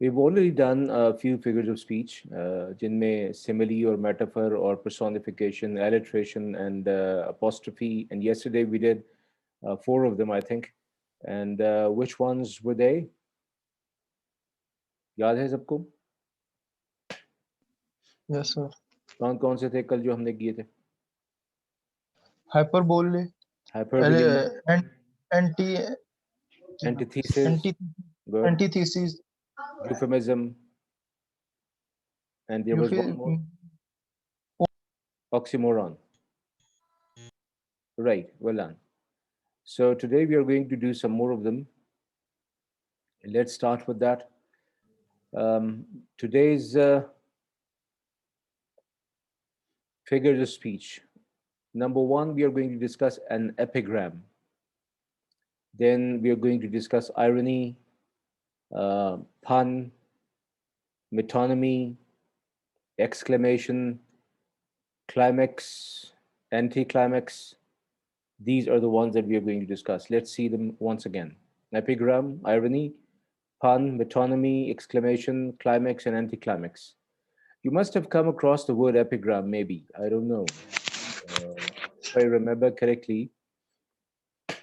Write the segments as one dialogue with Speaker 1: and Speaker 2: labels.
Speaker 1: We've already done a few figures of speech, जिनमें simile or metaphor or personification, alliteration, and apostrophe. And yesterday we did four of them, I think. And which ones were they? याद है सबको?
Speaker 2: Yes, sir.
Speaker 1: कौन कौन से थे कल जो हमने किए थे?
Speaker 2: Hyperbole,
Speaker 1: Hyperbole,
Speaker 2: anti,
Speaker 1: antithesis,
Speaker 2: anti,
Speaker 1: good.
Speaker 2: antithesis,
Speaker 1: Euphemism, and there
Speaker 2: you
Speaker 1: was
Speaker 2: feel
Speaker 1: one more. Oxymoron. Right, well done. So today we are going to do some more of them. Let's start with that. Today's figures of speech. Number one, we are going to discuss an epigram. Then we are going to discuss irony, pun, metonymy, exclamation, climax, anticlimax. These are the ones that we are going to discuss. Let's see them once again. Epigram, irony, pun, metonymy, exclamation, climax, and anticlimax. You must have come across the word epigram, maybe. I don't know. If I remember correctly,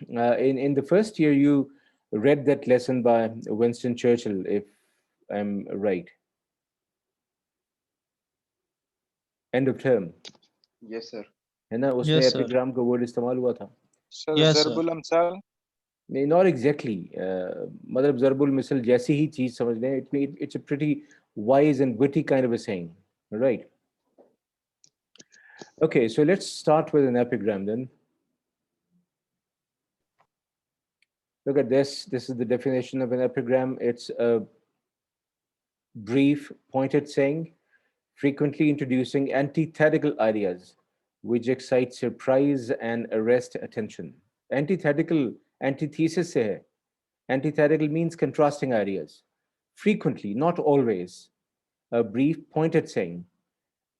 Speaker 1: in the first year, you read that lesson by Winston Churchill, if I'm right. End of term.
Speaker 3: Yes, sir.
Speaker 1: है ना उसमें
Speaker 2: yes, sir.
Speaker 1: Epigram का word इस्तेमाल हुआ था
Speaker 3: Sir,
Speaker 2: Yes, sir.
Speaker 3: Zarbul Amsal.
Speaker 1: नहीं not exactly मतलब ज़रबुल मिसल जैसी ही चीज समझ लें it's a pretty wise and witty kind of a saying, right? Okay, so let's start with an epigram then. Look at this. This is the definition of an epigram. It's a brief, pointed saying, frequently introducing antithetical ideas, which excite surprise and arrest attention. Antithetical, antithesis से है. Antithetical means contrasting ideas. Frequently, not always. A brief, pointed saying.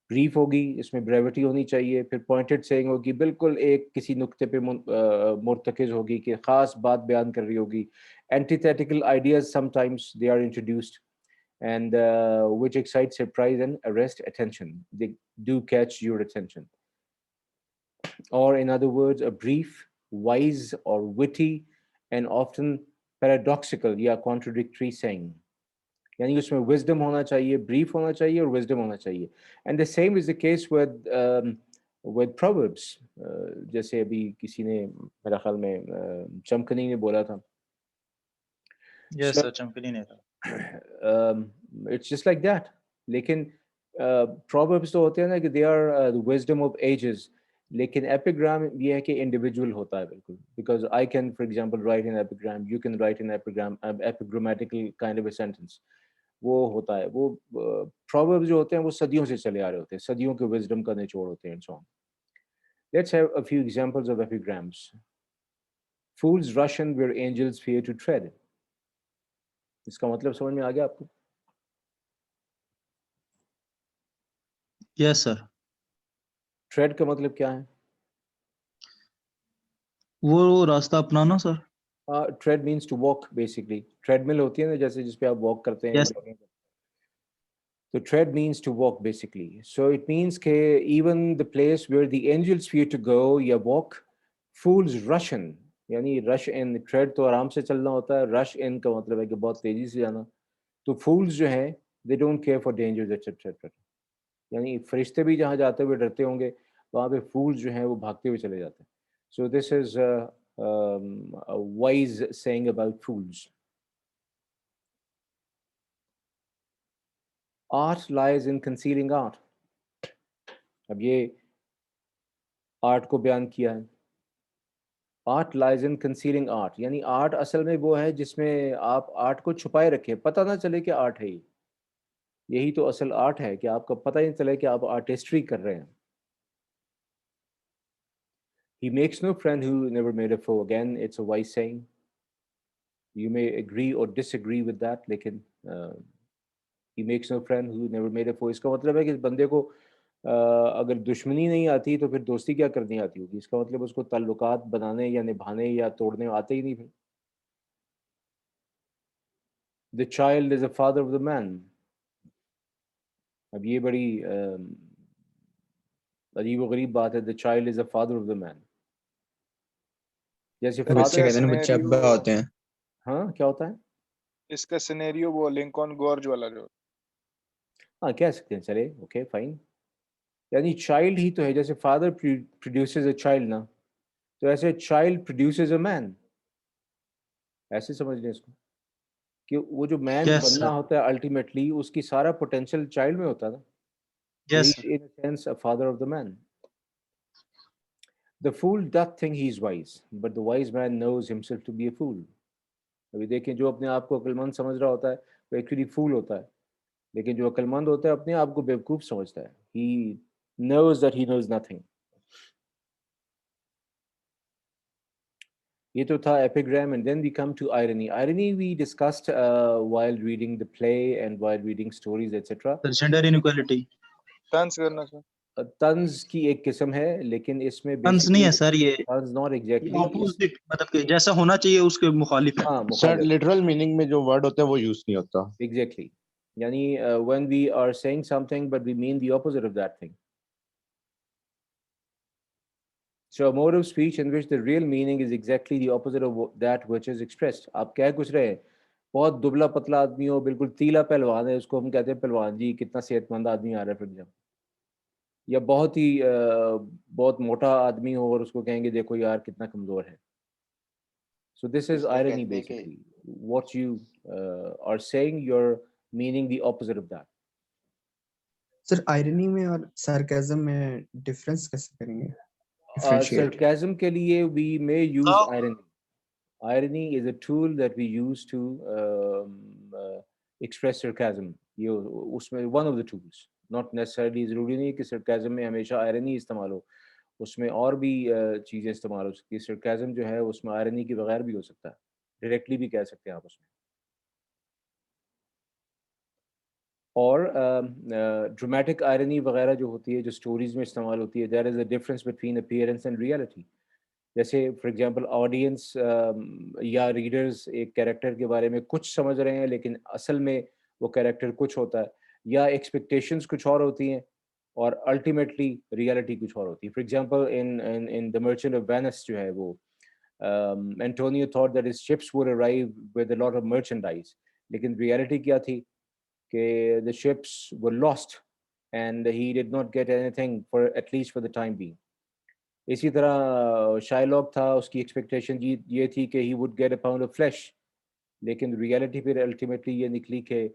Speaker 1: Brief होगी, इसमें brevity होनी चाहिए, फिर pointed saying होगी, बिल्कुल एक किसी नुक्ते पे मुर्तकिज होगी कि खास बात बयान कर रही होगी. Antithetical ideas sometimes they are introduced and which excite surprise and arrest attention. They do catch your attention. Or in other words, a brief, wise or witty and often paradoxical या contradictory saying. यानी उसमें wisdom होना चाहिए, brief होना चाहिए और wisdom होना चाहिए. And the same is the case with proverbs. जैसे अभी किसी ने मेरा ख्याल में चमकनी ने बोला था.
Speaker 2: Yes,
Speaker 1: So,
Speaker 2: sir. Chamkini ne tha.
Speaker 1: it's just like that. लेकिन proverbs तो होते हैं ना कि they are the wisdom of ages. लेकिन epigram ये है कि individual होता है बिल्कुल. Because I can, for example, write an epigram. You can write an epigram, epigrammatical kind of a sentence. वो होता है. वो proverbs जो होते हैं वो सदियों से चले आ रहे होते हैं. सदियों के wisdom का निचोड़ होते हैं and so on. Let's have a few examples of epigrams. Fools rush in where angels fear to tread. इसका मतलब समझ में आ गया आपको?
Speaker 2: Yes, sir.
Speaker 1: Tread का मतलब क्या है?
Speaker 2: वो रास्ता अपनाना sir.
Speaker 1: Tread means to walk basically. Treadmill होती है ना जैसे जिस पे आप walk करते हैं.
Speaker 2: Yes.
Speaker 1: So tread means to walk basically. So it means कि even the place where the angels fear to go या walk, fools rush in. यानी rush in. Tread तो आराम से चलना होता है. Rush in का मतलब है कि बहुत तेजी से जाना. तो fools जो हैं, they don't care for dangers etc. यानी फरिश्ते भी जहाँ जाते हुए डरते होंगे, वहाँ पे fools जो हैं वो भागते हुए चले जाते हैं. So this is a wise saying about fools. Art lies in concealing art. अब ये आर्ट को बयान किया है. Art lies in concealing art. यानी आर्ट असल में वो है जिसमें आप आर्ट को छुपाए रखें, पता ना चले कि आर्ट है. यही तो असल आर्ट है कि आपको पता ही नहीं चले कि आप आर्टिस्ट्री कर रहे हैं. He makes no friend who never made a foe. Again, it's a wise saying. You may agree or disagree with that, लेकिन he makes no friend who never made a foe. इसका मतलब है कि इस बंदे को अगर दुश्मनी नहीं आती तो फिर दोस्ती क्या करनी आती होगी. इसका मतलब उसको ताल्लुकात बनाने या निभाने या तोड़ने आते ही नहीं फिर. The child is the father of the man. अब ये बड़ी अजीब व गरीब बात है. The child is the father of the man. जैसे
Speaker 3: सर
Speaker 1: father
Speaker 3: बच्चे कहते हैं ना बच्चे अब्बा
Speaker 4: सिनेरियो
Speaker 3: होते हैं.
Speaker 1: हाँ क्या होता है?
Speaker 4: इसका सिनेरियो वो लिंकॉन गॉर्ज वाला जो
Speaker 1: हाँ कह सकते हैं, चले ओके फाइन. यानी चाइल्ड ही तो है. जैसे फादर प्रोड्यूसेस अ चाइल्ड ना, तो ऐसे चाइल्ड प्रोड्यूसेस अ मैन. ऐसे समझ लें इसको कि वो जो मैन
Speaker 2: Yes,
Speaker 1: बनना
Speaker 2: sir.
Speaker 1: होता है अल्टीमेटली, उसकी सारा पोटेंशियल चाइल्ड में होता है ना. So
Speaker 2: Yes,
Speaker 1: he's
Speaker 2: sir.
Speaker 1: in a sense a father of the man. The fool doth think he is wise, but the wise man knows himself to be a fool. अभी देखें, जो अपने आप को अक्लमंद समझ रहा होता है वो एक्चुअली फूल होता है, लेकिन जो अक्लमंद होता है अपने आप को बेवकूफ समझता है. He knows that he knows nothing. ये तो था epigram, and then we come to irony. Irony we discussed while reading the play and while reading stories, etc.
Speaker 2: The gender inequality.
Speaker 4: Dance करना सर.
Speaker 1: तंज की एक किस्म है, लेकिन इसमें
Speaker 2: Tons नहीं है
Speaker 1: basically
Speaker 2: सर, ये
Speaker 1: तंज not exactly.
Speaker 2: ऑपोजिट, मतलब कि जैसा होना चाहिए उसके मुखालिफ है.
Speaker 1: हाँ
Speaker 5: सर
Speaker 1: मुखालिफ.
Speaker 5: लिटरल मीनिंग में जो वर्ड होता है वो यूज नहीं होता.
Speaker 1: Exactly. Yani, when we are saying something, but we mean the opposite of that thing. So a mode of speech in which the real meaning is exactly the opposite of that which is expressed. आप कह कुछ रहे हैं, बहुत दुबला पतला आदमी हो, बिल्कुल तीला पहलवान है, उसको हम कहते हैं पहलवान जी, कितना सेहतमंद आदमी आ रहा है फिर. या बहुत ही बहुत मोटा आदमी हो और उसको कहेंगे देखो यार कितना कमजोर है. So this is
Speaker 6: इसको
Speaker 1: irony
Speaker 6: कहते हैं कि
Speaker 1: basically. What you are saying, you're meaning the opposite of that.
Speaker 7: Sir irony में और सार्केज्म में डिफरेंस कैसे करेंगे? Differentiate.
Speaker 1: Sarcasm के लिए we may use
Speaker 2: So-
Speaker 1: irony. Irony is a tool that we use to express sarcasm. ये उसमें one of the tools. Not necessarily ज़रूरी नहीं कि sarcasm में हमेशा irony इस्तेमाल हो. उसमें और भी चीज़ें इस्तेमाल हो सकती है. Sarcasm जो है उसमें irony के बगैर भी हो सकता है. Directly भी कह सकते हैं आप उसमें. और ड्रामेटिक आयरनी वगैरह जो होती है, जो स्टोरीज में इस्तेमाल होती है, there is a difference between appearance and reality. जैसे फॉर एग्जांपल ऑडियंस या रीडर्स एक कैरेक्टर के बारे में कुछ समझ रहे हैं, लेकिन असल में वो कैरेक्टर कुछ होता है, या एक्सपेक्टेशंस कुछ और होती हैं और अल्टीमेटली रियलिटी कुछ और होती है. For example in in in the merchant of Venice जो है वो Antonio thought that his ships would arrive with a lot of merchandise, लेकिन रियलिटी क्या थी कि the ships were lost and he did not get anything for at least for the time being. इसी तरह Shylock था, उसकी expectation ये थी कि he would get a pound of flesh, लेकिन रियलिटी फिर अल्टीमेटली ये निकली कि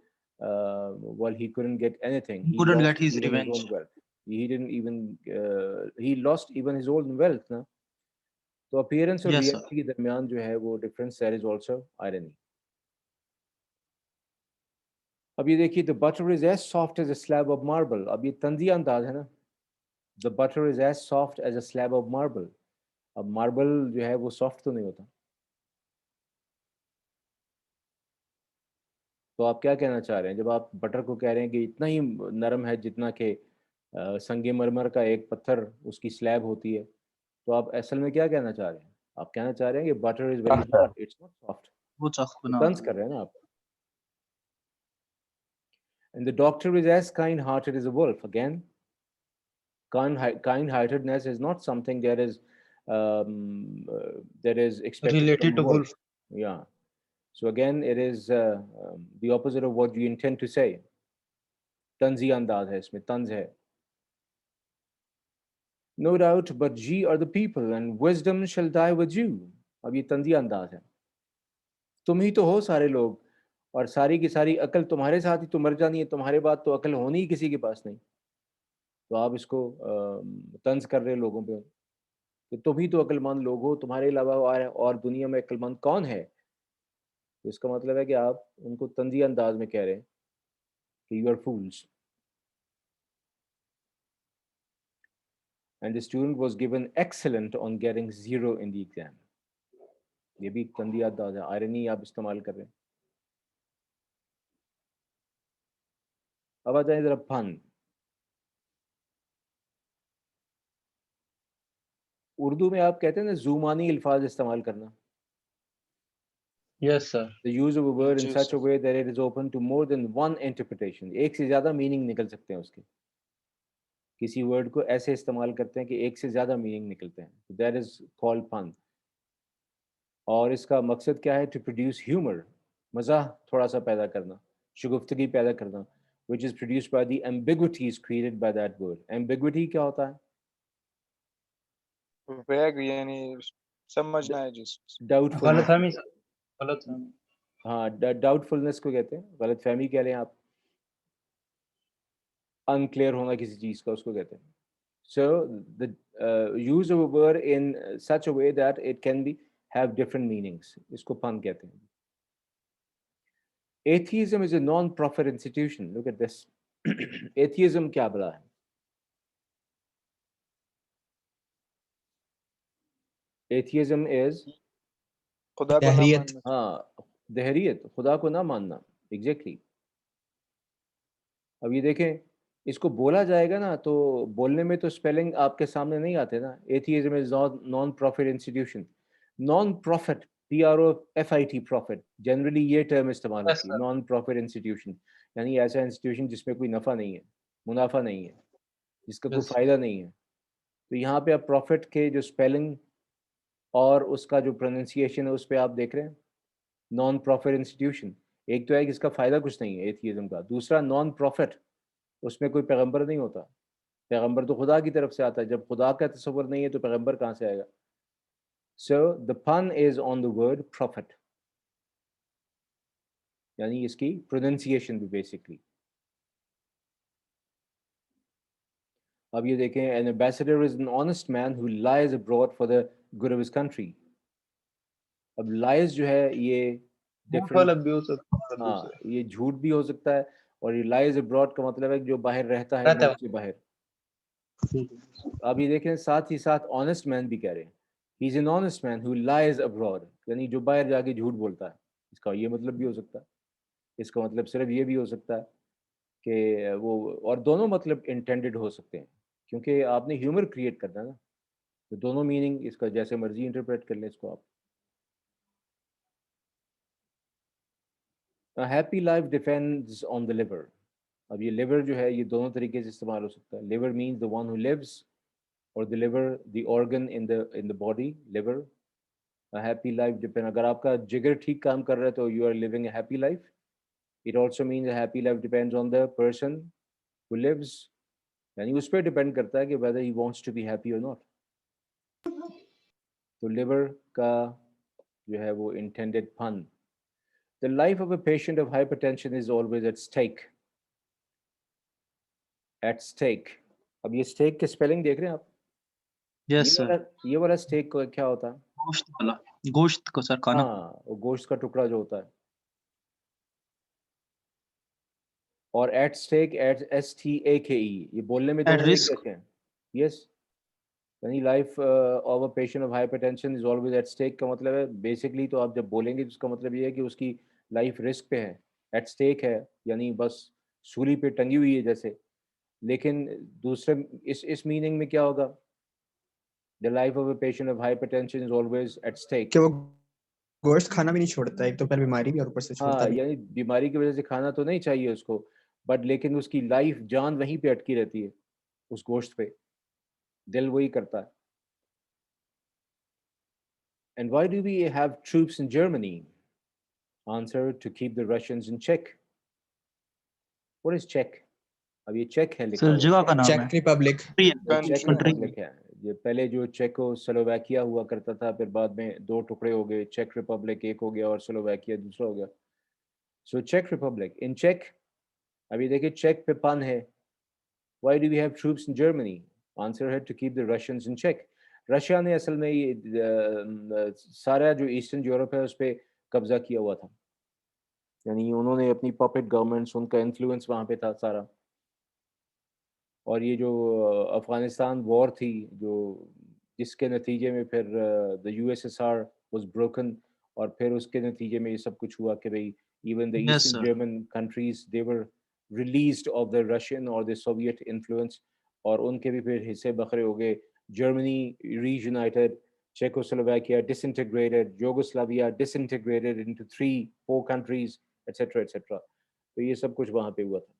Speaker 1: well he couldn't get anything.
Speaker 2: He couldn't
Speaker 1: lost
Speaker 2: get his
Speaker 1: even
Speaker 2: revenge.
Speaker 1: his own wealth. He didn't even he lost even his own wealth ना. तो appearance और
Speaker 2: Yes, sir.
Speaker 1: Reality के दरमियान जो है वो difference, there is also irony. अब ये देखिए, the butter is as soft as a slab of marble. अब ये तंजिया अंदाज है ना. The butter is as soft as a slab of marble. अब मार्बल जो है वो सॉफ्ट तो नहीं होता. तो आप क्या कहना चाह रहे हैं जब आप बटर को कह रहे हैं कि इतना ही नरम है जितना कि संगे मरमर का एक पत्थर उसकी स्लैब होती है, तो आप असल में क्या कहना चाह रहे हैं? आप कहना चाह रहे हैं कि butter is very hard, it's not soft.
Speaker 2: वो सख्त बना
Speaker 1: तंज कर रहे हैं ना आप. And the doctor is as kind-hearted as a wolf. Again, kind-heartedness is not something that is expected
Speaker 2: related
Speaker 1: from a
Speaker 2: to wolf.
Speaker 1: Yeah. So again, it is the opposite of what you intend to say. Tanzi andaz hai isme, tanz hai. No doubt, but ye are the people, and wisdom shall die with you. अब ये तंजी अंदाज है. तुम ही तो हो सारे लोग, और सारी की सारी अकल तुम्हारे साथ ही तो मर जानी है. तुम्हारे बाद तो अकल होनी ही किसी के पास नहीं. तो आप इसको तंज कर रहे लोगों पे कि तुम ही तो अक्लमंद लोग हो, तुम्हारे अलावा और दुनिया में अक्लमंद कौन है. तो इसका मतलब है कि आप उनको तंजी अंदाज में कह रहे हैं कि you are fools. And the student was given excellent on getting 0 in the exam. ये भी तंजी अंदाज है, आयरनी आप इस्तेमाल कर रहे हैं. अब आ जाए जरा फन. उर्दू में आप कहते हैं ना जुमानी अल्फाज इस्तेमाल करना.
Speaker 2: Yes, sir.
Speaker 1: The use of a word in
Speaker 4: ji,
Speaker 1: such a
Speaker 4: sir.
Speaker 1: way that it is open to more than one interpretation. एक से ज़्यादा मीनिंग निकल सकते हैं उसके. किसी वर्ड को ऐसे इस्तेमाल करते हैं कि एक से ज़्यादा मीनिंग निकलते हैं. That is called pun. और इसका मकसद क्या है? To produce humor, मज़ाह थोड़ा सा पैदा करना, शुगुफ्तगी पैदा करना, which is produced by the ambiguities created by that word. Ambiguity क्या होता है?
Speaker 4: वैग यानी समझना है जिस
Speaker 1: Doubtfulness.
Speaker 2: गलतफहमी सर, गलतफहमी।
Speaker 1: हाँ, डाउटफुलनेस को कहते हैं. गलतफहमी कह लें आप. अनक्लियर होना किसी चीज़ का, उसको कहते हैं. So the use of a word in such a way that it can be have different meanings. इसको pun कहते हैं. Atheism is a non-profit institution. Look at this. Atheism क्या बला है? Atheism is
Speaker 4: खुदा को ना
Speaker 7: दहरियत।
Speaker 4: मानना.
Speaker 1: हाँ, दहरियत, खुदा को ना मानना. Exactly. अब ये देखें, इसको बोला जाएगा ना तो बोलने में तो स्पेलिंग आपके सामने नहीं आते ना. Atheism is non-profit institution. Non-profit, PROFIT, profit. Generally ये टर्म इस्तेमाल
Speaker 2: Yes,
Speaker 1: होती है.
Speaker 2: sir.
Speaker 1: Non-profit institution, यानी ऐसा इंस्टीट्यूशन जिसमें कोई नफा नहीं है, मुनाफा नहीं है, जिसका कोई
Speaker 2: Yes.
Speaker 1: फायदा नहीं है. तो यहाँ पे आप प्रॉफिट के जो स्पेलिंग और उसका जो प्रोनाउंसिएशन है उस पर आप देख रहे हैं. Non profit institution. एक तो है कि इसका फायदा कुछ नहीं है एथियज्म का. दूसरा नॉन प्रॉफिट, उसमें कोई पैगंबर नहीं होता. पैगंबर तो खुदा की तरफ से आता है. जब खुदा का तस्वर नहीं है तो पैगंबर कहाँ से आएगा? सो द पन is on the word profit, यानी इसकी प्रोनाउंसिएशन भी बेसिकली. अब ये देखें, N ambassador is an honest man who lies abroad for the good of his country. अब लाइज जो है ये
Speaker 2: झूठ वाला
Speaker 1: डिफरेंट.
Speaker 2: भी हो सकता है,
Speaker 1: हाँ,
Speaker 2: दूसरे।
Speaker 1: ये झूठ भी हो सकता है. और ये लाइज अब्रॉड का मतलब है कि जो बाहर रहता है,
Speaker 2: रहता है।
Speaker 1: मुल्क से बाहर. अब ये देखें, साथ ही साथ ऑनेस्ट मैन भी कह रहे हैं. He is an honest man who lies abroad, यानी जो बाहर जाके झूठ बोलता है. इसका ये मतलब भी हो सकता है. इसका मतलब सिर्फ ये भी हो सकता है कि वो, और दोनों मतलब इंटेंडेड हो सकते हैं, क्योंकि आपने ह्यूमर क्रिएट करना है ना. तो दोनों मीनिंग इसका जैसे मर्जी इंटरप्रेट कर लें इसको आप. A happy life depends on the liver. अब ये liver जो है ये दोनों तरीके से इस्तेमाल हो सकता है. Liver means the one who lives, or the liver, the organ in the body, liver. A happy life depend, अगर आपका जिगर ठीक काम कर रहा है तो you are living a happy life. It also means a happy life depends on the person who lives. यानी उस पर डिपेंड करता है कि whether he wants to be happy or not. तो liver का जो है वो intended pun. The life of a patient of hypertension is always at stake. At stake. अब ये stake के spelling देख रहे हैं आप?
Speaker 2: Yes, sir.
Speaker 1: ये वाला stake को क्या होता है?
Speaker 2: गोश्त वाला, गोश्त को सर खाना।
Speaker 1: हाँ, वो गोश्त का टुकड़ा जो होता है. और at stake, at STAKE, ये बोलने में
Speaker 2: At
Speaker 1: दोनों एक
Speaker 2: risk.
Speaker 1: जैसे हैं. Yes. यानी life of a patient of hypertension is always at stake का मतलब है basically, तो आप जब बोलेंगे तो उसका मतलब ये है कि उसकी लाइफ रिस्क पे है. At stake है यानी बस सूली पे टंगी हुई है जैसे. लेकिन दूसरे इस मीनिंग में क्या होगा? The life of a patient of hypertension is always at stake.
Speaker 7: कि वो गोश्त खाना भी नहीं छोड़ता, एक तो पहले बीमारी भी और ऊपर से छोड़ता
Speaker 1: हाँ,
Speaker 7: भी.
Speaker 1: यानी बीमारी की वजह से खाना तो नहीं चाहिए उसको, बट लेकिन उसकी लाइफ, जान वहीं पे अटकी रहती है उस गोश्त पे. दिल वही करता है. And why do we have troops in Germany? Answer: to keep the Russians in check. What is Czech? अब ये चेक है लिखा
Speaker 2: सर
Speaker 1: हुआ.
Speaker 2: जगह का नाम
Speaker 7: चेक
Speaker 2: है।
Speaker 7: रिपब्लिक.
Speaker 1: Check
Speaker 4: Country.
Speaker 1: रिपब्लिक है. ये पहले जो चेको स्लोवाकिया हुआ करता था, फिर बाद में दो टुकड़े हो गए. चेक रिपब्लिक एक हो गया और स्लोवाकिया दूसरा हो गया. So check Republic. इन चेक, अभी देखिए चेक पे पन है. Why do we have troops in Germany? Answer है to keep the Russians in check. Russia ने असल में ये सारा जो ईस्टर्न यूरोप है उस पर कब्जा किया हुआ था. यानी उन्होंने अपनी पपेट गवर्नमेंट्स, उनका इन्फ्लुएंस वहाँ पे था सारा. और ये जो अफगानिस्तान वॉर थी, जो जिसके नतीजे में फिर द USSR वाज ब्रोकन, और फिर उसके नतीजे में ये सब कुछ हुआ कि भाई even the
Speaker 2: Yes,
Speaker 1: eastern
Speaker 2: sir.
Speaker 1: German countries they were released of the Russian और द सोवियत इन्फ्लुएंस, और उनके भी फिर हिस्से बखरे हो गए. Germany reunited, Czechoslovakia disintegrated, Yugoslavia disintegrated into 3-4 countries, etc. etc. तो ये सब कुछ वहाँ पे हुआ था.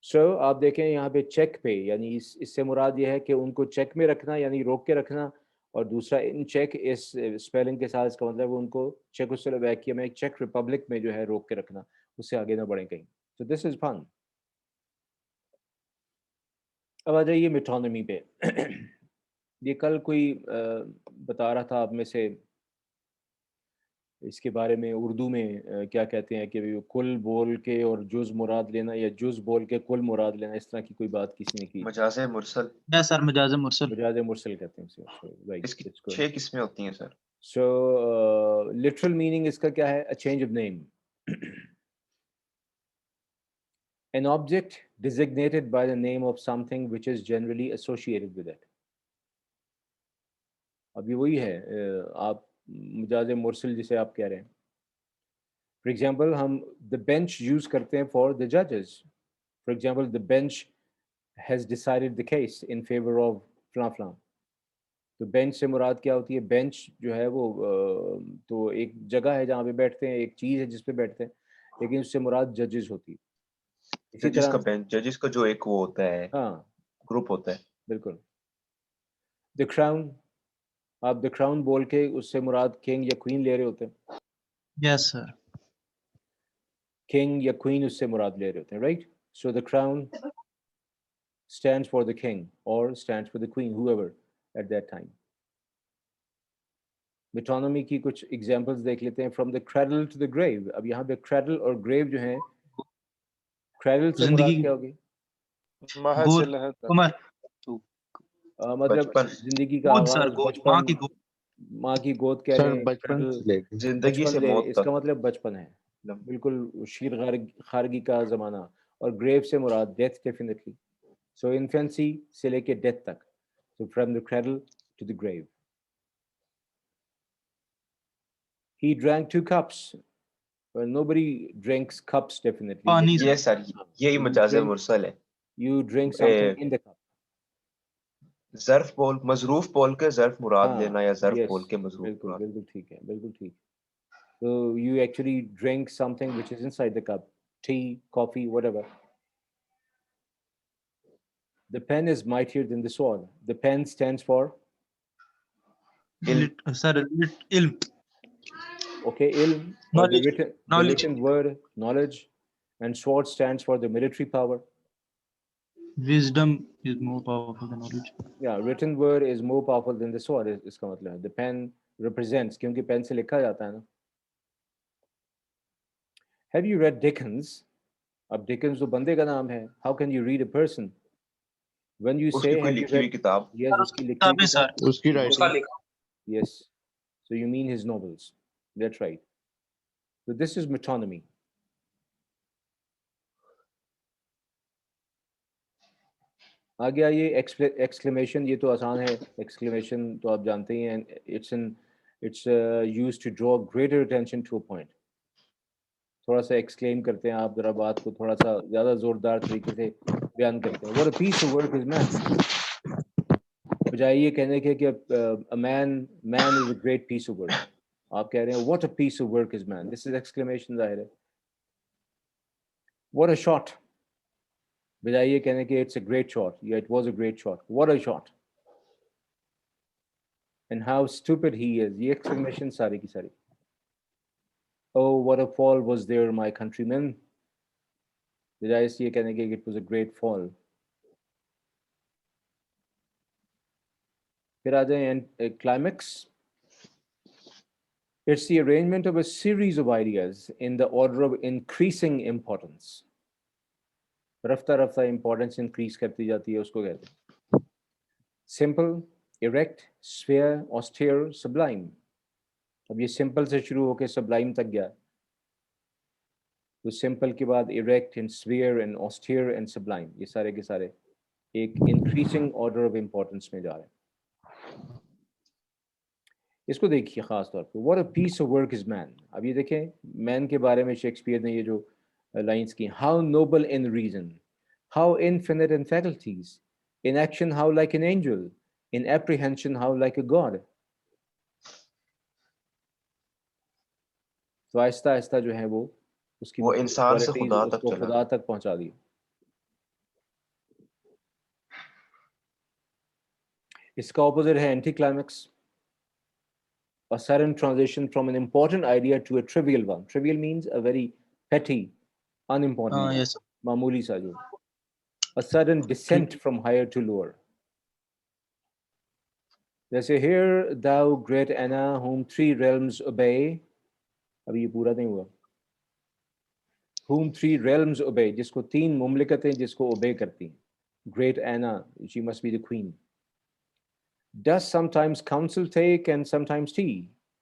Speaker 1: So आप देखें यहाँ पे चेक पे, यानी इससे मुराद ये है कि उनको चेक में रखना, यानी रोक के रखना, और दूसरा इन चेक इस स्पेलिंग के साथ इसका मतलब उनको चेकोस्लोवाकिया में, चेक रिपब्लिक में जो है रोक के रखना, उससे आगे ना बढ़े कहीं. So this is fun. अब आ जाइए मेटोनमी पे. ये कल कोई बता रहा था आप में से, इसके बारे में उर्दू में क्या कहते हैं कि कुल बोल के और जुज मुराद लेना, या जुज बोल के कुल मुराद लेना, इस तरह की कोई बात किसी ने की.
Speaker 3: मजाज़े मुरसल.
Speaker 2: यस सर, मजाज़े मुरसल.
Speaker 1: मजाज़े मुरसल कहते हैं इसे. राइट.
Speaker 3: इसकी 6 किस्में होती हैं सर.
Speaker 1: सो लिटरल मीनिंग इसका क्या है? A change of name. An object designated by the name of something which is generally associated with it. अब ये वही है, आप मजाज़े मुरसल जिसे आप कह रहे हैं. फॉर एग्जाम्पल हम द बेंच यूज करते हैं फॉर द जजेस. For example the bench has decided the case in favour of फलां फलां. तो बेंच से मुराद क्या होती है? बेंच जो है वो तो एक जगह है जहाँ पे बैठते हैं, एक चीज़ है जिस पे बैठते हैं, लेकिन उससे मुराद जजेस होती है. इसी
Speaker 3: जजेस का
Speaker 1: तरह
Speaker 3: बेंच, जजेस का जो एक वो होता है,
Speaker 1: हाँ,
Speaker 3: ग्रुप होता है.
Speaker 1: बिल्कुल. द क्राउन, आप द क्राउन बोल के उससे मुराद किंग या क्वीन ले रहे होते हैं.
Speaker 2: Yes sir.
Speaker 1: किंग या क्वीन उससे मुराद ले रहे होते हैं, right? So the crown stands for the king or stands for the queen, whoever at that time. Metonymy की कुछ examples देख लेते हैं. From the cradle to the grave. अब यहाँ पे cradle और grave जो हैं, cradle से मुराद क्या होगी?
Speaker 4: महल से लहर तक.
Speaker 2: उमर.
Speaker 1: मतलब
Speaker 3: बचपन.
Speaker 1: जिंदगी का
Speaker 2: गोद सर,
Speaker 1: आगाज,
Speaker 2: गोद, माँ की
Speaker 1: बचपन,
Speaker 2: गोद.
Speaker 1: माँ की गोद कह रहे
Speaker 5: सर
Speaker 1: हैं.
Speaker 5: बचपन
Speaker 1: cradle,
Speaker 5: से लेके
Speaker 3: जिंदगी
Speaker 1: बचपन
Speaker 3: से
Speaker 1: ले रहे हैं,
Speaker 3: मौत
Speaker 1: इसका
Speaker 3: तक.
Speaker 1: मतलब बचपन है, बिल्कुल शीर खारगी का ज़माना. और grave से मुराद death definitely. So infancy से लेके death तक. So from the cradle to the grave. He drank 2 cups. Well, nobody drinks cups definitely.
Speaker 2: पानी
Speaker 3: ये
Speaker 2: सर.
Speaker 3: सर यही
Speaker 1: You
Speaker 3: मजाज़े
Speaker 1: drink-
Speaker 3: मुरसल है.
Speaker 1: You drink something in the cup.
Speaker 3: ज़र्फ बोल, मजरूफ बोल के ज़र्फ मुराद
Speaker 1: हाँ,
Speaker 3: लेना, या ज़र्फ
Speaker 1: yes,
Speaker 3: बोल के मजरूफ
Speaker 1: बिल्कुल
Speaker 3: मुराद.
Speaker 1: बिल्कुल ठीक है, बिल्कुल ठीक. So you actually drink something which is inside the cup, tea, coffee, whatever. The pen is mightier than the sword. The pen stands for,
Speaker 2: sir इल्म.
Speaker 1: okay, ilm, or
Speaker 2: Knowledge.
Speaker 1: the
Speaker 2: Knowledge.
Speaker 1: written word, knowledge, and sword stands for the military power.
Speaker 2: Wisdom is more powerful than knowledge.
Speaker 1: Yeah, written word is more powerful than the sword. इसका मतलब है. The pen represents, क्योंकि pen से लिखा जाता है ना. Have you read Dickens? अब Dickens तो बंदे का नाम है. How can you read a person? When you say
Speaker 3: उसकी कोई
Speaker 1: have you
Speaker 3: लिखी हुई
Speaker 1: read,
Speaker 3: किताब.
Speaker 1: yes, उसकी लिखी हुई
Speaker 2: किताबें
Speaker 1: किताब.
Speaker 2: सर.
Speaker 5: उसकी
Speaker 2: उसका
Speaker 5: राइटिंग.
Speaker 2: लिखा.
Speaker 1: Yes. So you mean his novels. That's right. So this is metonymy. आगे आइए. Exclamation, ये तो आसान है. Exclamation तो आप जानते ही हैं. It's used to draw greater attention to a point. थोड़ा सा exclaim करते हैं आप, जरा बात को थोड़ा सा ज़्यादा जोरदार तरीके से बयान करते हैं. What a piece of work is man. बजाय ये कहने के कि a man is a great piece of work. आप कह रहे हैं what a piece of work is man. This is exclamation ज़ाहिर है. What a shot. बजाय ये कहने के it's a great shot. Yeah, it was a great shot. What a shot. And how stupid he is. ये exclamation सारी की सारी. Oh, what a fall was there, my countrymen. बजाय ये कहने के it was a great fall. फिर आ जाए climax. It's the arrangement of a series of ideas in the order of increasing importance. Rafta Rafta importance increase करती जाती है, उसको कहते हैं. Simple, erect, sphere, austere, sublime. अब ये simple से शुरू होकर sublime तक गया. तो simple के बाद erect and sphere and austere and sublime, ये सारे के सारे एक increasing order of importance में जा रहे हैं. इसको देखिए खास तौर पे. What a piece of work is man. अब ये देखें man के बारे में शेक्सपियर ने ये जो लाइंस की. How noble in reason, how infinite in faculties, in action how like an angel, in apprehension how like a god. तो आहिस्ता आहिस्ता जो है वो उसकी
Speaker 3: वो इंसान से
Speaker 1: qualities
Speaker 3: खुदा तक
Speaker 1: उसको
Speaker 3: चला
Speaker 1: खुदा तक पहुंचा दी। इसका ऑपोजिट है anti climax, a sudden transition from an important idea to a trivial one. Trivial means a very petty, unimportant one.
Speaker 2: yes, sir.
Speaker 1: मामूली सा जो, a sudden descent from higher to lower. जैसे hear thou great Anna whom three realms obey. अभी ये पूरा नहीं हुआ. Whom three realms obey, जिसको तीन मुमलिकतें जिसको obey करती हैं. Great Anna, she must be the queen. Does sometimes counsel take and sometimes tea.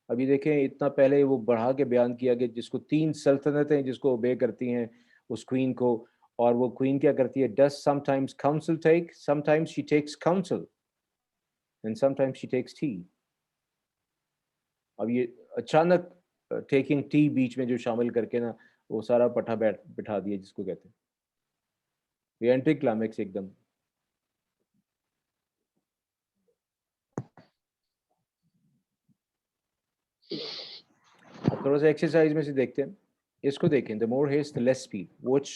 Speaker 1: अभी देखें इतना पहले वो बढ़ा के बयान किया कि जिसको तीन सल्तनतें जिसको ओबे करती हैं उस क्वीन को, और वो क्वीन क्या करती है? Does sometimes counsel take, sometimes she takes counsel and sometimes she takes tea. अब ये अचानक टेकिंग टी बीच में जो शामिल करके ना वो सारा पठा बिठा दिया जिसको कहते हैं, ये एंटी क्लाइमेक्स एकदम। अब थोड़ा सा एक्सरसाइज में से देखते हैं, इसको देखें। The more haste the less speed, which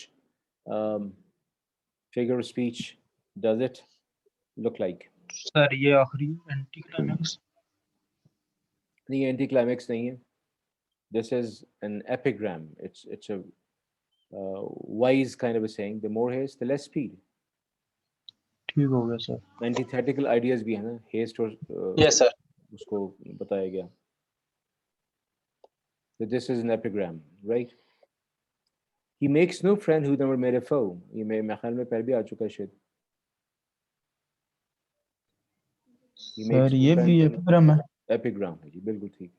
Speaker 1: figure of speech does it look like?
Speaker 2: Sir ये आखिरी एंटी क्लाइमेक्स।
Speaker 1: नहीं, एंटी क्लाइमेक्स नहीं है, this is an epigram, it's a wise kind of a saying, the more haste the less speed.
Speaker 2: ठीक हो गया sir.
Speaker 1: Antithetical ideas भी है ना, हेस्ट और
Speaker 2: यस सर।
Speaker 1: उसको बताया गया। So this is an epigram, right? He makes no friend who never made a foe. ये मेरे ख्याल में पहले भी आ चुका है शायद। He makes
Speaker 2: सर
Speaker 1: no
Speaker 2: ये
Speaker 1: friend
Speaker 2: भी
Speaker 1: who-
Speaker 2: एपिग्राम है।
Speaker 1: एपिग्राम है जी, बिल्कुल ठीक।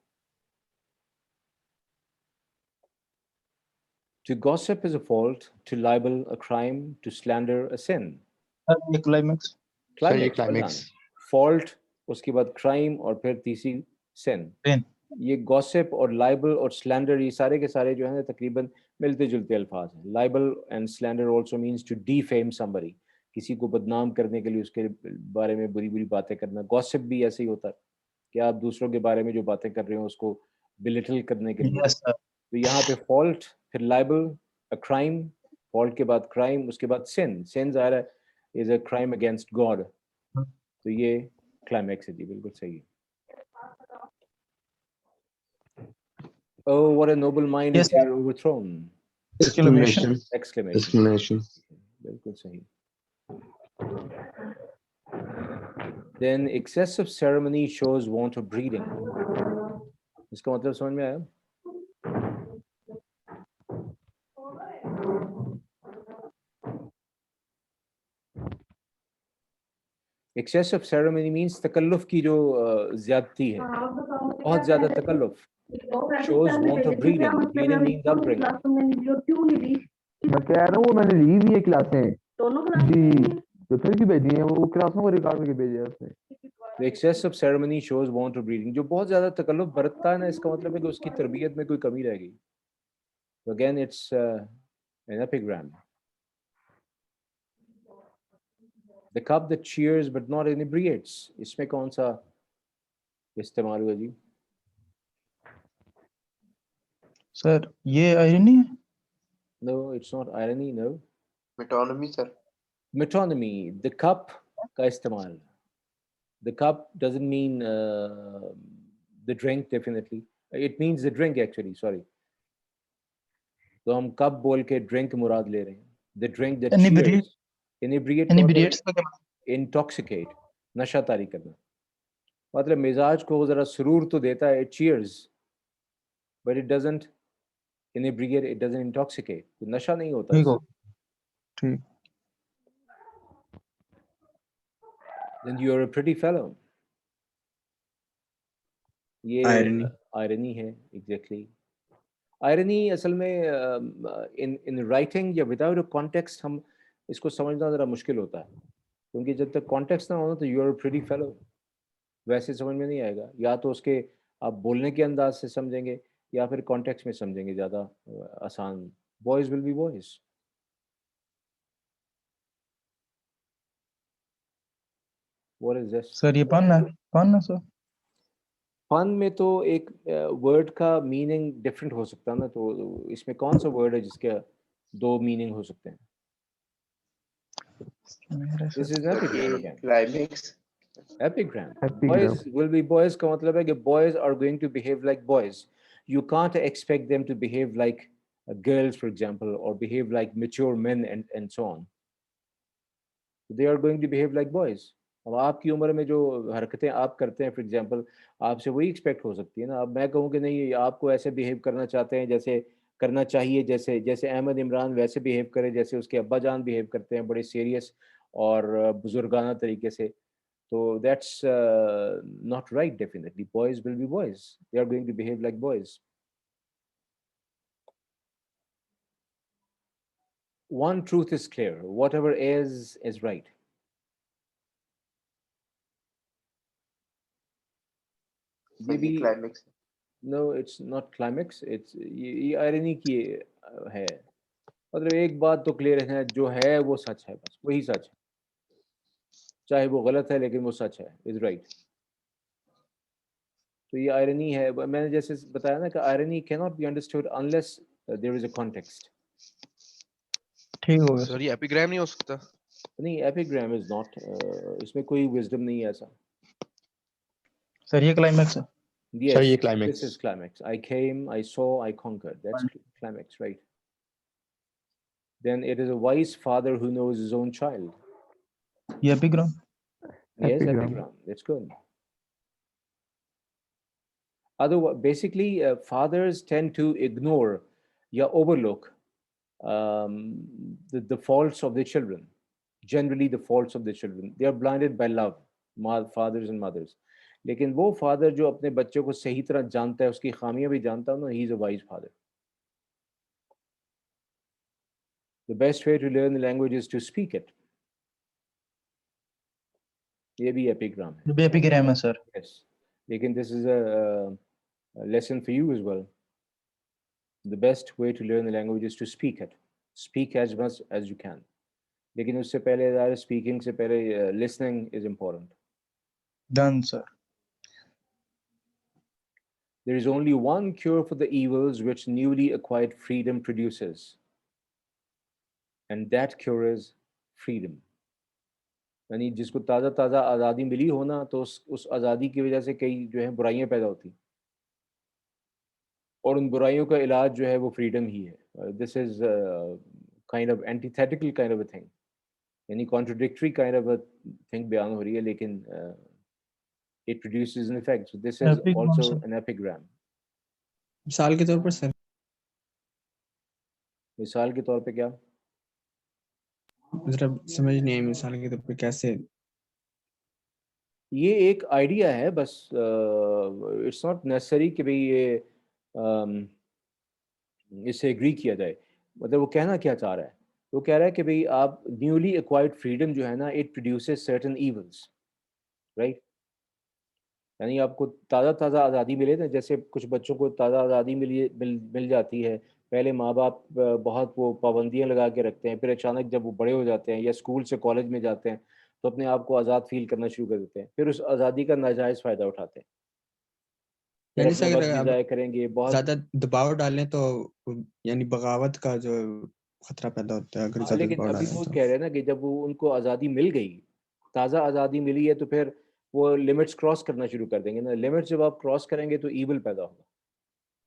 Speaker 1: To gossip is a fault, to libel a crime, to slander a sin.
Speaker 2: Sir ये क्लाइमेक्स।
Speaker 5: सर ये
Speaker 1: Climax, well
Speaker 5: climax.
Speaker 1: done. Fault, उसके बाद crime और फिर तीसरी sin.
Speaker 2: Sin.
Speaker 1: ये गॉसिप और लाइबल और स्लैंडर ये सारे के सारे जो है तकरीबन मिलते जुलते अल्फाज हैं। Libel and slander also means to defame somebody, किसी को बदनाम करने के लिए उसके बारे में बुरी बुरी बातें करना। गॉसिप भी ऐसे ही होता है कि आप दूसरों के बारे में जो बातें कर रहे हो उसको बिलिटल करने के लिए।
Speaker 2: Yes sir.
Speaker 1: तो यहाँ पे फॉल्ट, फिर लाइबल, अ क्राइम, फॉल्ट के बाद क्राइम, उसके बाद सिन। सिन ज़ाहिर है is a crime against God. तो ये क्लाइमैक्स है जी, बिल्कुल सही है। Oh, what a noble mind
Speaker 2: Yes,
Speaker 1: is here overthrown!
Speaker 2: Exclamation.
Speaker 1: Exclamation.
Speaker 5: Exclamation.
Speaker 1: बिल्कुल सही। Then excessive ceremony shows want of breeding. इसका मतलब समझ में आया? Excessive ceremony means तकल्लुफ की जो ज्यादती है, बहुत ज्यादा तकल्लुफ। Shows want of breeding. Breeding means upbringing.
Speaker 6: मैं कह रहा हूँ मैंने ली हुई है क्लासें जी, तो फिर क्यों भेजी हैं वो क्लासों को रिकॉर्ड करके भेजा है उसने।
Speaker 1: The excessive ceremony shows want of breeding. जो बहुत ज्यादा तकल्लुफ बरतता है ना, इसका मतलब है कि उसकी तरबियत में कोई कमी रह गई। So again, it's an epigram. The cup that cheers but not inebriates. इसमें कौन सा इस्तेमाल हुआ जी?
Speaker 2: सर ये आयरनी है।
Speaker 1: No, it's not irony. No.
Speaker 3: Metonymy sir.
Speaker 1: Metonymy. The cup का इस्तेमाल। The cup doesn't mean the drink, definitely. It means the drink actually. Sorry. तो हम कप बोल के ड्रिंक मुराद ले रहे हैं। The drink that
Speaker 2: Inebriate.
Speaker 1: cheers. Inebriate
Speaker 2: Inebriates का क्या मतलब?
Speaker 1: intoxicate, नशा तारी करना। मतलब मिजाज को जरा सुरूर तो देता है, it cheers, but it doesn't inebriate, it doesn't intoxicate. तो नशा नहीं होता
Speaker 2: ठीक हो।
Speaker 1: इससे।
Speaker 2: ठीक।
Speaker 1: Then you are a pretty fellow. ये
Speaker 7: Irony.
Speaker 1: irony है, exactly. Irony असल में in writing या without a context हम इसको समझना ज़रा मुश्किल होता है, क्योंकि जब तक context ना हो ना तो you are a pretty fellow वैसे समझ में नहीं आएगा। या तो उसके आप बोलने के अंदाज से समझेंगे या फिर context में समझेंगे, ज़्यादा आसान। Boys will be boys. What is this?
Speaker 2: Sir ये पान है सर।
Speaker 1: फन में तो एक वर्ड का मीनिंग डिफरेंट हो सकता है ना, तो इसमें कौन सा वर्ड है जिसके दो मीनिंग हो सकते हैं? This is epigram again.
Speaker 3: Climax
Speaker 1: Epigram.
Speaker 6: Epigram.
Speaker 1: Boys will be boys का मतलब है कि boys are going to behave like boys. You can't expect them to behave like girls, for example, or behave like mature men and so on. They are going to behave like boys. अब आपकी उम्र में जो हरकतें आप करते हैं, for example, आपसे वही एक्सपेक्ट हो सकती है ना. अब मैं कहूँ कि नहीं, आपको ऐसे बिहेव करना चाहते हैं जैसे करना चाहिए, जैसे जैसे अहमद इमरान वैसे बिहेव करे जैसे उसके अब्बा जान बिहेव करते हैं, बड़े सीरियस और बुजुर्गाना तरीके से. So that's not right, definitely. Boys will be boys. They are going to behave like boys. One truth is clear. Whatever is right.
Speaker 3: सही climax
Speaker 1: No, it's not climax. It's ये irony की है. मतलब एक बात तो क्लियर है, जो है वो सच है, बस वही सच है. चाहे वो गलत है लेकिन वो सच है, is right. तो ये irony है. मैंने जैसे बताया ना कि irony cannot be understood unless there is a context.
Speaker 2: ठीक हो गया
Speaker 4: सर ये एपिग्राम नहीं हो सकता?
Speaker 1: नहीं, epigram is not. इसमें कोई wisdom नहीं है ऐसा.
Speaker 2: सर, ये क्लाइमेक्स है.
Speaker 1: Yes,
Speaker 5: ये
Speaker 1: this
Speaker 5: climax.
Speaker 1: is climax. I came, I saw, I conquered. That's climax, right? Then it is a wise father who knows his own child.
Speaker 2: ये epigram.
Speaker 1: Yes,
Speaker 6: Epigram.
Speaker 1: epigram. That's good. Otherwise, basically, fathers tend to ignore, overlook the faults of their children. Generally, the faults of their children. They are blinded by love, fathers and mothers. लेकिन वो father जो अपने बच्चों को सही तरह जानता है, उसकी खामियां भी जानता है ना, he is a wise father. The best way to learn the language is to speak it. ये भी epigram है.
Speaker 2: ये भी एपिग्राम है सर.
Speaker 1: Yes. लेकिन this is a lesson for you as well. The best way to learn the language is to speak it. Speak as much as you can. लेकिन उससे पहले speaking से पहले listening is important.
Speaker 2: Done sir.
Speaker 1: There is only one cure for the evils which newly acquired freedom produces. And that cure is freedom. यानी जिसको ताज़ा ताज़ा आज़ादी मिली हो ना, तो उस आज़ादी की वजह से कई जो है बुराइयां पैदा होती, और उन बुराइयों का इलाज जो है वो फ्रीडम ही है. This is kind of antithetical kind of a thing, यानी contradictory kind of a thing बयान हो रही है, लेकिन it produces an effect. So this is
Speaker 2: Epigram,
Speaker 1: also
Speaker 2: sir.
Speaker 1: an epigram.
Speaker 7: मिसाल के तौर पर सर,
Speaker 1: मिसाल के तौर पे क्या?
Speaker 7: जरा समझ नहीं आई मिसाल के तौर पर कैसे.
Speaker 1: ये एक आइडिया है बस. इट्स नॉट नेसेसरी कि भाई ये इससे एग्री किया जाए. मतलब वो कहना क्या चाह रहा है? वो कह रहा है कि भाई आप न्यूली एक्वायर्ड फ्रीडम जो है ना, it produces certain evils, right. यानी आपको ताज़ा ताज़ा आज़ादी मिले ना, जैसे कुछ बच्चों को ताज़ा आज़ादी मिल जाती है. पहले माँ बाप बहुत वो पाबंदियाँ लगा के रखते हैं, फिर अचानक जब वो बड़े हो जाते हैं या स्कूल से कॉलेज में जाते हैं, तो अपने आप को आज़ाद फील करना शुरू कर देते हैं, फिर उस आज़ादी का नाजायज़ फ़ायदा उठाते हैं. फिर
Speaker 7: यानी
Speaker 1: अपना
Speaker 7: सर
Speaker 1: वक्त
Speaker 7: अगर
Speaker 1: भी
Speaker 7: आप
Speaker 1: ज़ाया करेंगे बहुत.
Speaker 7: ज्यादा दबाव डालें तो यानी बगावत का जो खतरा पैदा होता है अगर ज्यादा
Speaker 1: लेकिन
Speaker 7: दबाव
Speaker 1: अभी
Speaker 7: डालें
Speaker 1: वो
Speaker 7: तो.
Speaker 1: कह रहे हैं ना कि जब वो उनको आज़ादी मिल गई, ताज़ा आज़ादी मिली है, तो फिर वो लिमिट्स क्रॉस करना शुरू कर देंगे ना. लिमिट्स जब आप क्रॉस करेंगे तो ईवल पैदा होगा,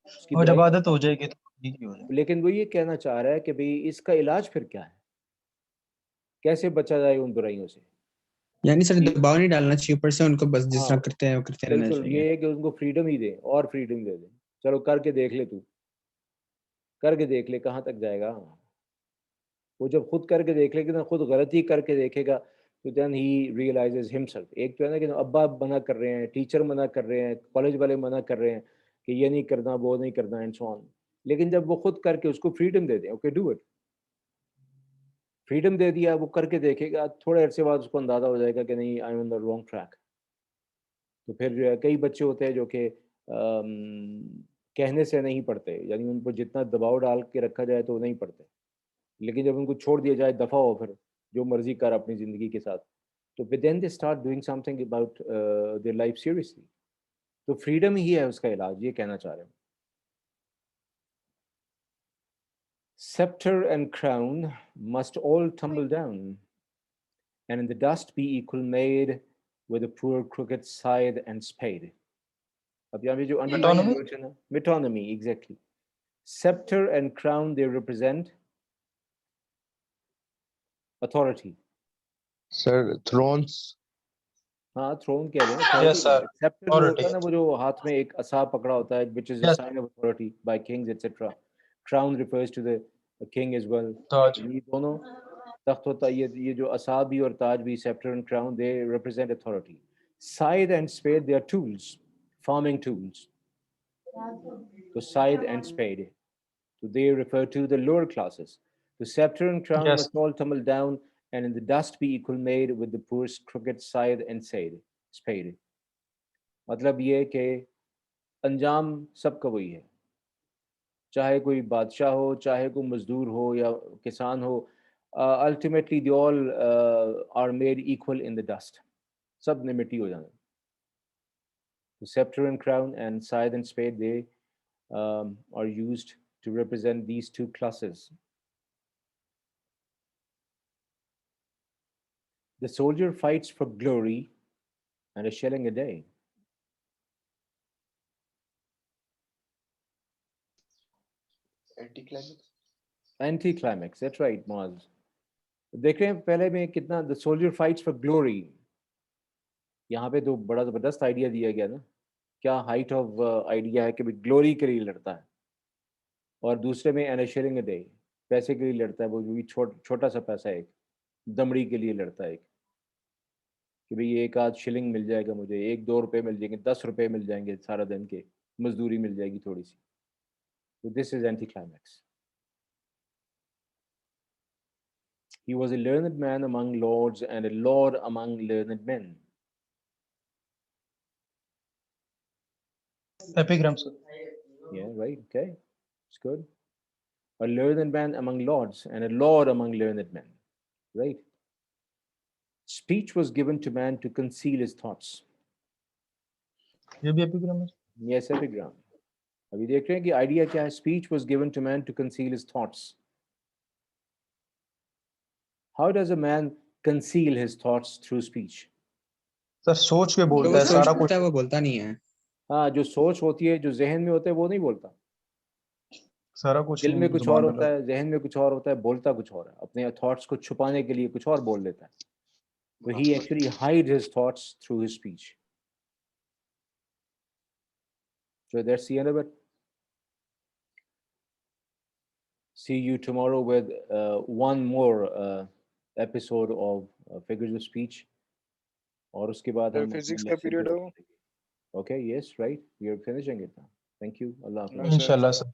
Speaker 1: उसकी
Speaker 2: और जब
Speaker 1: बुराई.
Speaker 2: आदत हो जाएगी तो ठीक ही हो जाएगा.
Speaker 1: लेकिन वो ये कहना चाह रहा है कि भाई इसका इलाज फिर क्या है, कैसे बचा जाए उन बुराइयों से.
Speaker 7: यानी सर
Speaker 1: ये-
Speaker 7: दबाव नहीं डालना चाहिए, ऊपर से उनको बस जिस तरह
Speaker 1: हाँ,
Speaker 7: करते हैं वो करते रहना
Speaker 1: बिल्कुल.
Speaker 7: चाहिए.
Speaker 1: ये है कि उनको फ्रीडम ही दें, और फ्रीडम दे दें. चलो करके देख ले, तू करके देख ले कहाँ तक जाएगा. वो जब खुद करके देख लेगा ना, खुद गलती करके देखेगा, तो देन ही रियलाइजेस हिमसेल्फ. एक तो है ना कि अब्बा मना कर रहे हैं, टीचर मना कर रहे हैं, कॉलेज वाले मना कर रहे हैं कि ये नहीं करना, वो नहीं करना, एंड सो ऑन. लेकिन जब वो खुद करके उसको फ्रीडम दे दें, ओके डू इट, फ्रीडम दे दिया, वो करके देखेगा, थोड़े अरसे बाद उसको अंदाजा हो जाएगा कि नहीं, I am on the wrong track. तो फिर जो है, कई बच्चे होते हैं जो कि कहने से नहीं पढ़ते, यानी उनको जितना दबाव डाल के रखा जाए तो वो नहीं पढ़ते. लेकिन जब उनको छोड़ दिया जाए, दफ़ा हो, फिर जो मर्जी कर अपनी ज़िंदगी के साथ, तो then they start doing something about their life seriously. तो फ्रीडम ही है उसका इलाज, ये कहना चाह रहे हैं. Scepter and crown must all tumble down, and in the dust be equal made with a poor crooked scythe and spade. अब यहाँ पे जो underlying
Speaker 2: Metonymy?
Speaker 1: word है ना, metonymy, exactly. Scepter and crown, they represent authority.
Speaker 5: Sir thrones
Speaker 1: हाँ, throne कह रहे हैं,
Speaker 2: Yes,
Speaker 1: authority.
Speaker 2: sir.
Speaker 1: Scepter जो
Speaker 2: Authority.
Speaker 1: होता है ना, वो जो हाथ में एक असा पकड़ा होता है, which is a
Speaker 2: Yes.
Speaker 1: sign of authority by kings, etc. Crown refers to the king as well.
Speaker 2: ताज.
Speaker 1: ये दोनों तख्त होता है, ये जो असा भी और ताज भी, scepter and crown, they represent authority. Scythe and spade, they are tools, farming tools. So scythe and spade, so they refer to the lower classes. The scepter and crown
Speaker 2: Yes.
Speaker 1: must all tumble down, and in the dust be equal made with the poor crooked scythe and spade. मतलब ये कि अंजाम सबका वही है, चाहे कोई बादशाह हो, चाहे कोई मजदूर हो या किसान हो, ultimately they all are made equal in the dust. सब ने मिट्टी हो जाना. The scepter and crown and scythe and spade, they are used to represent these two classes. The soldier fights for glory and a shilling a day.
Speaker 3: Anticlimax.
Speaker 1: Anticlimax, that's right, Moaz. देख रहे हैं पहले में कितना, the soldier fights for glory. यहाँ पे तो बड़ा जबरदस्त आइडिया दिया गया ना, क्या हाइट ऑफ आइडिया है कि भाई ग्लोरी के लिए लड़ता है, और दूसरे में एन शेयरिंग अ डे, पैसे के लिए लड़ता है, वो भी छोटा सा पैसा है, एक दमड़ी के लिए लड़ता है, कि भाई एक आध शिलिंग मिल जाएगा मुझे, 1-2 रुपए मिल जाएंगे, 10 रुपए मिल जाएंगे सारा दिन के, मजदूरी मिल जाएगी थोड़ी सी. तो this is anti climax. He was a learned man among lords and a lord among learned men.
Speaker 2: Epigram, sir.
Speaker 1: Yeah, right. Okay, it's good. A learned man among lords and a lord among learned men. Right. Speech was given to man to conceal his thoughts.
Speaker 2: ये भी epigram है.
Speaker 1: Yes, epigram. अभी देख रहे हैं कि idea क्या है. Speech was given to man to conceal his thoughts. How does a man conceal his thoughts through speech?
Speaker 2: Sir सोच के
Speaker 7: तो
Speaker 2: बोलता
Speaker 7: वो
Speaker 2: है सारा
Speaker 7: सोचता
Speaker 2: कुछ.
Speaker 7: है, वो बोलता नहीं है.
Speaker 1: हाँ, जो सोच होती है, जो जहन में होता है, वो नहीं बोलता.
Speaker 2: सारा कुछ
Speaker 1: दिल में कुछ
Speaker 2: जुबान
Speaker 1: और
Speaker 2: पे
Speaker 1: होता है, जहन में कुछ और होता है, बोलता कुछ और है. अपने थॉट्स को छुपाने के लिए कुछ और बोल लेता है. So he actually hides his thoughts through his speech. So that's the end of it. See you tomorrow with one more episode of figures of speech. और उसके बाद हम
Speaker 4: फिजिक्स
Speaker 1: अपने
Speaker 4: का
Speaker 1: lecture
Speaker 4: पीरियड
Speaker 1: पे
Speaker 4: हो.
Speaker 1: पहुंचेंगे. Okay, yes, right. We are finishing it now. Thank you. Allah Hafiz.
Speaker 4: No, sir.
Speaker 2: इंशाल्लाह सर.